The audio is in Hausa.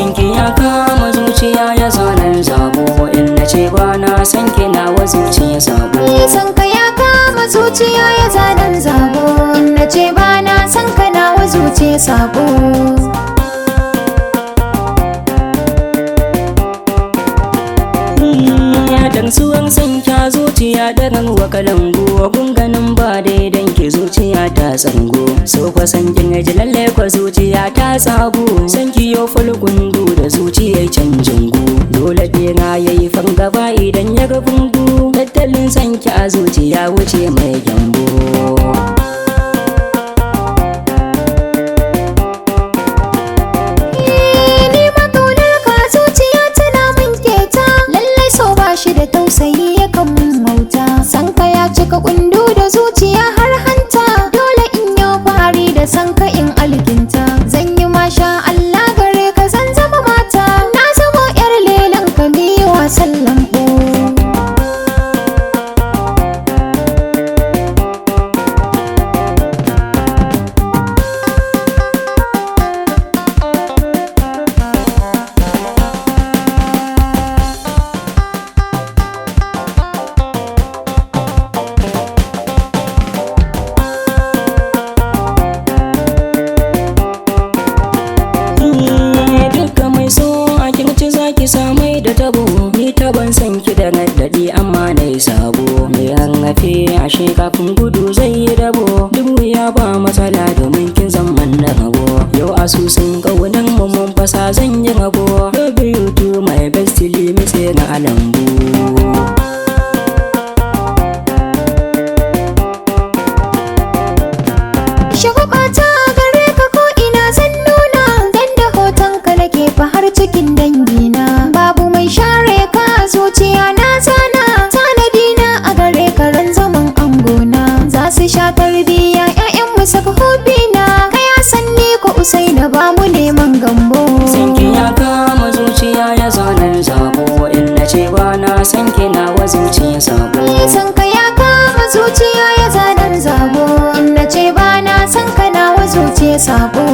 sanki ya kama zuciya ya zanen zabo, in na ce ba na sanki nawa zuciya sabo. Sanka ya kama zuciya ya zanen zabo, in na ce ba na sanka nawa zuciya sabo. Dansuwan sanki a zuciya daren wa kalangu, gunganin ba daidan ki zuciya ta tsango. So kwa sankin ji lalle kwa zuciya ta tsabo, sanki yo falgundu da zuciyar canjin gu. Dole bera yayi fangaba idan ya ga bungu, tattalin sanki a zuciya wuce mai gyambo. Shi da tausayi yakan mun wauta, sanka ya cika kundu da zuciya har hanta. Dole in yi fari da sanka in alkinta, zan yi masha Allah gare ka zan zama mata. Na zama yar lelan ka mi wasan lambu. Ki samai da tabo, ni taban san ki da raddadi amma na yi sabo. Mai hannafe ashe kafin gudu zai yi dabo, duk ya ba matsala domin kin zaman na rabo. Yau asusun ƙaunar mu mun fasa zan yi rabo, love you to my best limit sai na alambu. Shagwabata gare ka ko ina zan nuna, dan da hoton ka nake fa har cikin dangina. Babu mai share ka zuciya na zana, tanadi na a gare ka ran zaman angona. Za su sha tarbiyya ƴaƴan mu saka hobi na, kaya sanni ko usai na ba mu neman gambo. Sanki ya kama zuciya ya zanen zabo, in na ce ba na sanki nawa zuciya sabo. Sanka ya kama zuciya ya zanen zabo, in na ce ba na sanka nawa zuciya sabo.